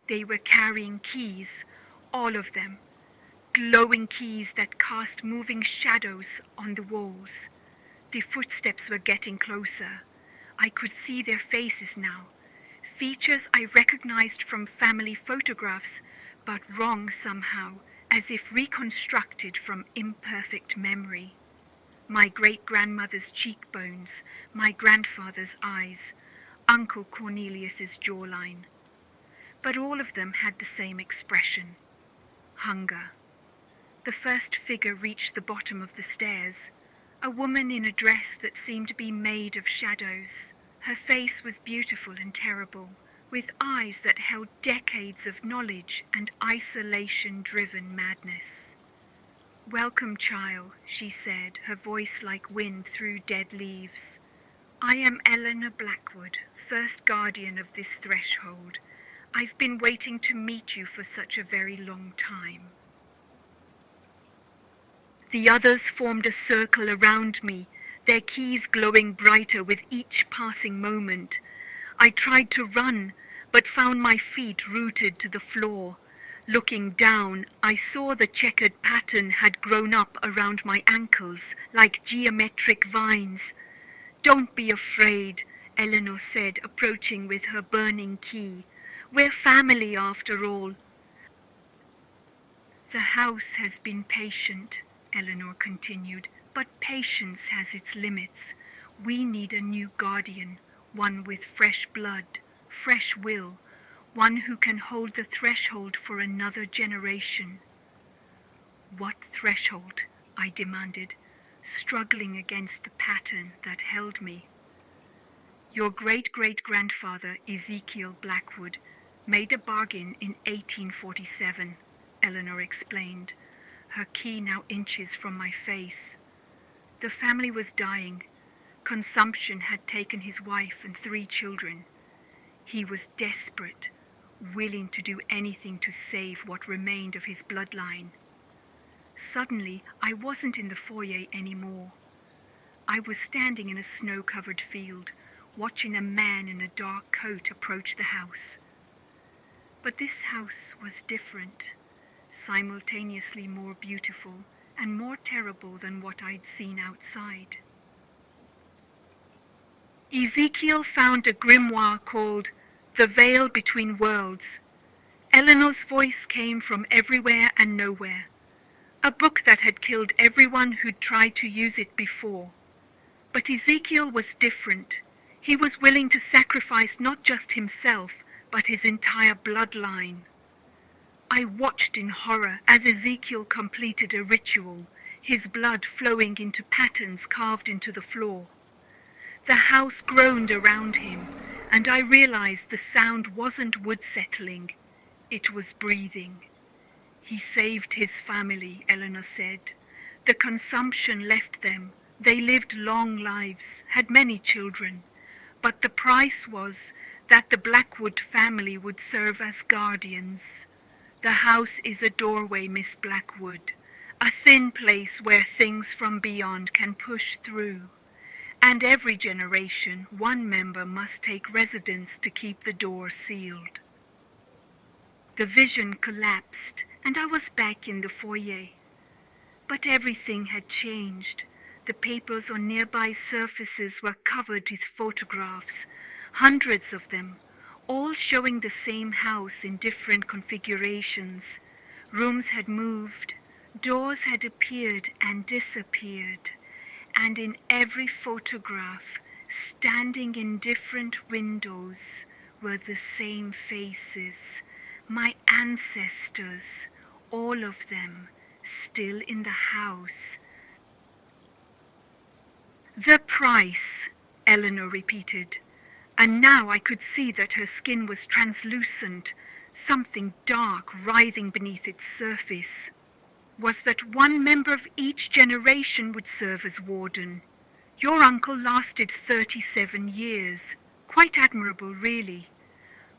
They were carrying keys, all of them, glowing keys that cast moving shadows on the walls. The footsteps were getting closer. I could see their faces now, features I recognized from family photographs, but wrong somehow, as if reconstructed from imperfect memory. My great-grandmother's cheekbones, my grandfather's eyes, Uncle Cornelius's jawline. But all of them had the same expression: hunger. The first figure reached the bottom of the stairs, a woman in a dress that seemed to be made of shadows. Her face was beautiful and terrible, with eyes that held decades of knowledge and isolation-driven madness. "Welcome, child," she said, her voice like wind through dead leaves. "I am Eleanor Blackwood, first guardian of this threshold. I've been waiting to meet you for such a very long time." The others formed a circle around me, their keys glowing brighter with each passing moment. I tried to run, but found my feet rooted to the floor. Looking down, I saw the checkered pattern had grown up around my ankles like geometric vines. "Don't be afraid," Eleanor said, approaching with her burning key. "We're family after all." "The house has been patient," Eleanor continued, "but patience has its limits. We need a new guardian, one with fresh blood, fresh will, one who can hold the threshold for another generation." "What threshold?" I demanded, struggling against the pattern that held me. "Your great-great-grandfather, Ezekiel Blackwood, made a bargain in 1847, Eleanor explained, her key now inches from my face. "The family was dying. Consumption had taken his wife and 3 children. He was desperate, willing to do anything to save what remained of his bloodline. Suddenly, I wasn't in the foyer anymore. I was standing in a snow-covered field, watching a man in a dark coat approach the house. But this house was different, simultaneously more beautiful and more terrible than what I'd seen outside. Ezekiel found a grimoire called The Veil Between Worlds. Eleanor's voice came from everywhere and nowhere. A book that had killed everyone who'd tried to use it before. But Ezekiel was different. He was willing to sacrifice not just himself, but his entire bloodline. I watched in horror as Ezekiel completed a ritual, his blood flowing into patterns carved into the floor. The house groaned around him, and I realized the sound wasn't wood settling, it was breathing. "He saved his family," Eleanor said. "The consumption left them. They lived long lives, had many children. But the price was that the Blackwood family would serve as guardians. The house is a doorway, Miss Blackwood, a thin place where things from beyond can push through. And every generation, one member must take residence to keep the door sealed." The vision collapsed, and I was back in the foyer. But everything had changed. The papers on nearby surfaces were covered with photographs, hundreds of them, all showing the same house in different configurations. Rooms had moved, doors had appeared and disappeared, and in every photograph, standing in different windows, were the same faces, my ancestors, all of them, still in the house. "The price," Eleanor repeated, and now I could see that her skin was translucent, something dark writhing beneath its surface, "was that one member of each generation would serve as warden. Your uncle lasted 37 years. Quite admirable, really.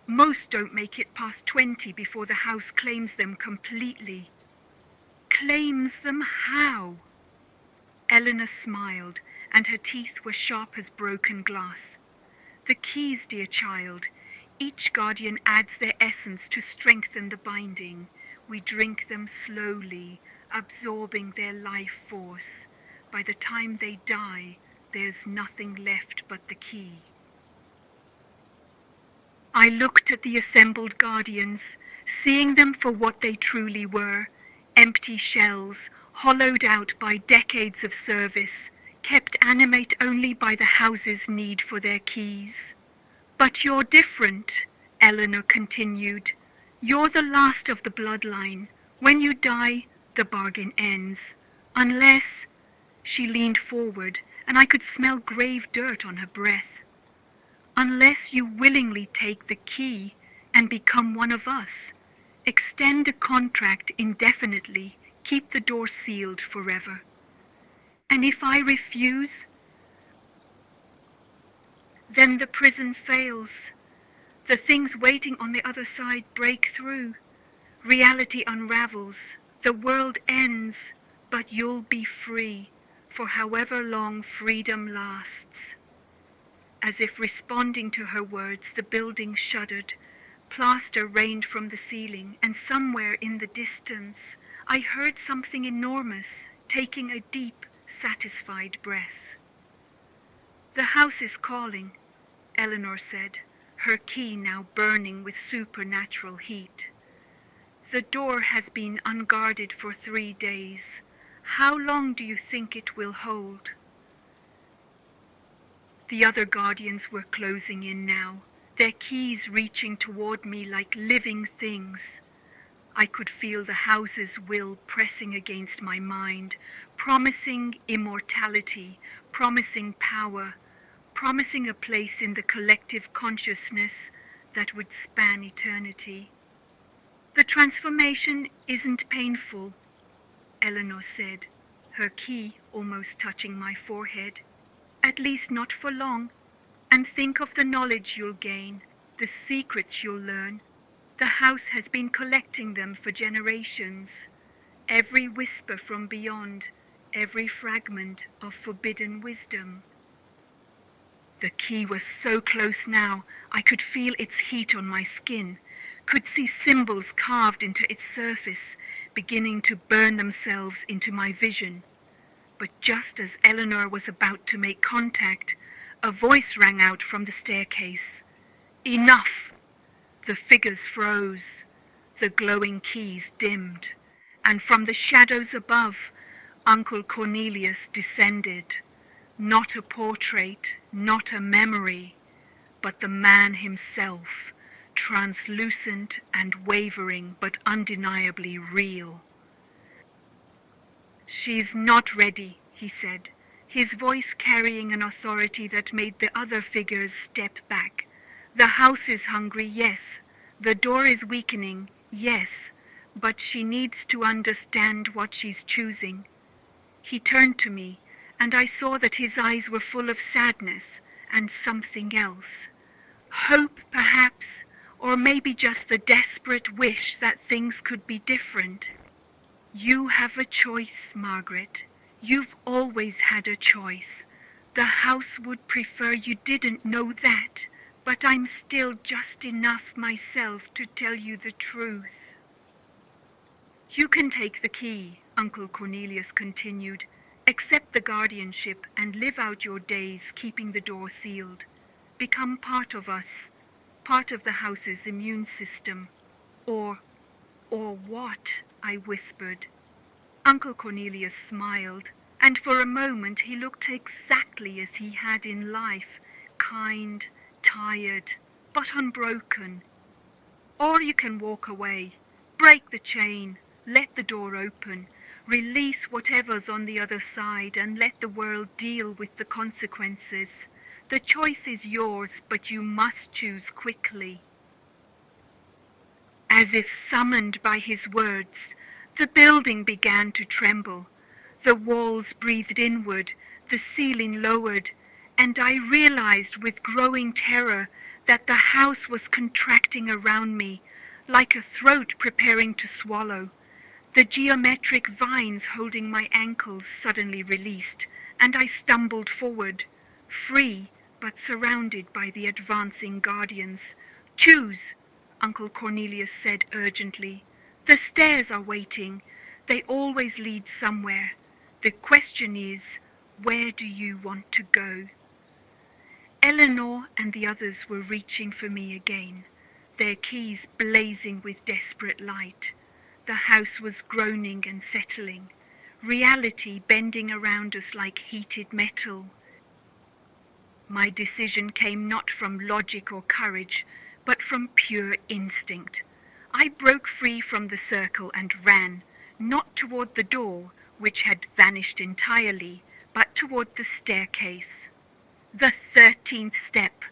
Most don't make it past 20 before the house claims them completely." "Claims them how?" Eleanor smiled, and her teeth were sharp as broken glass. "The keys, dear child. Each guardian adds their essence to strengthen the binding. We drink them slowly, absorbing their life force. By the time they die, there's nothing left but the key. I looked at the assembled guardians, seeing them for what they truly were, empty shells, hollowed out by decades of service, kept animate only by the house's need for their keys. But you're different, Eleanor continued. You're the last of the bloodline. When you die, the bargain ends. Unless... She leaned forward, and I could smell grave dirt on her breath. Unless you willingly take the key and become one of us. Extend the contract indefinitely, keep the door sealed forever. And if I refuse, then the prison fails. The things waiting on the other side break through. Reality unravels. The world ends, but you'll be free for however long freedom lasts. As if responding to her words, the building shuddered. Plaster rained from the ceiling, and somewhere in the distance, I heard something enormous, taking a deep, satisfied breath. The house is calling, Eleanor said, her key now burning with supernatural heat. The door has been unguarded for 3 days. How long do you think it will hold? The other guardians were closing in now, their keys reaching toward me like living things. I could feel the house's will pressing against my mind, promising immortality, promising power, promising a place in the collective consciousness that would span eternity. The transformation isn't painful, Eleanor said, her key almost touching my forehead. At least not for long. And think of the knowledge you'll gain, the secrets you'll learn. The house has been collecting them for generations. Every whisper from beyond, every fragment of forbidden wisdom. The key was so close now, I could feel its heat on my skin, could see symbols carved into its surface, beginning to burn themselves into my vision. But just as Eleanor was about to make contact, a voice rang out from the staircase. Enough! The figures froze, the glowing keys dimmed, and from the shadows above, Uncle Cornelius descended. Not a portrait, not a memory, but the man himself, translucent and wavering but undeniably real. She's not ready, he said, his voice carrying an authority that made the other figures step back. The house is hungry, yes. The door is weakening, yes. But she needs to understand what she's choosing. He turned to me, and I saw that his eyes were full of sadness and something else. Hope, perhaps, or maybe just the desperate wish that things could be different. You have a choice, Margaret. You've always had a choice. The house would prefer you didn't know that, but I'm still just enough myself to tell you the truth. You can take the key, Uncle Cornelius continued. Accept the guardianship and live out your days keeping the door sealed. Become part of us, part of the house's immune system. Or what? I whispered. Uncle Cornelius smiled, and for a moment he looked exactly as he had in life, kind, tired, but unbroken. Or you can walk away, break the chain, let the door open, release whatever's on the other side and let the world deal with the consequences. The choice is yours, but you must choose quickly. As if summoned by his words, the building began to tremble. The walls breathed inward, the ceiling lowered, and I realized with growing terror that the house was contracting around me, like a throat preparing to swallow. The geometric vines holding my ankles suddenly released, and I stumbled forward, free but surrounded by the advancing guardians, Choose, Uncle Cornelius said urgently. The stairs are waiting. They always lead somewhere. The question is, where do you want to go? Eleanor and the others were reaching for me again, their keys blazing with desperate light. The house was groaning and settling, reality bending around us like heated metal. My decision came not from logic or courage, but from pure instinct. I broke free from the circle and ran, not toward the door, which had vanished entirely, but toward the staircase. The 13th step,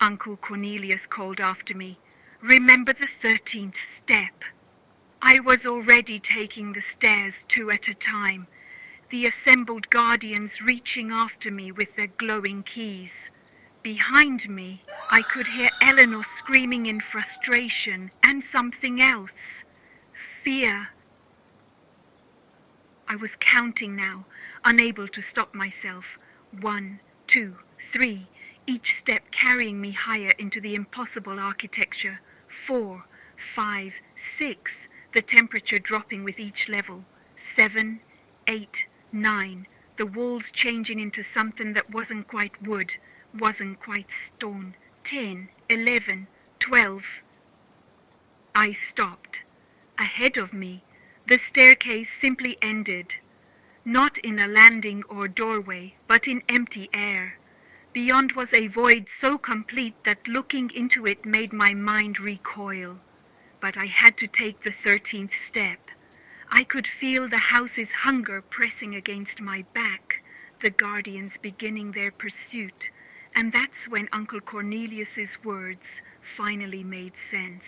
Uncle Cornelius called after me. Remember the 13th step. I was already taking the stairs 2 at a time, the assembled guardians reaching after me with their glowing keys. Behind me, I could hear Eleanor screaming in frustration and something else. Fear. I was counting now, unable to stop myself. 1, 2, 3, each step carrying me higher into the impossible architecture. 4, 5, 6, the temperature dropping with each level. 7, 8, 9, the walls changing into something that wasn't quite wood, wasn't quite stone. 10, 11, 12. I stopped. Ahead of me, the staircase simply ended. Not in a landing or doorway, but in empty air. Beyond was a void so complete that looking into it made my mind recoil. But I had to take the 13th step. I could feel the house's hunger pressing against my back, the guardians beginning their pursuit, and that's when Uncle Cornelius's words finally made sense.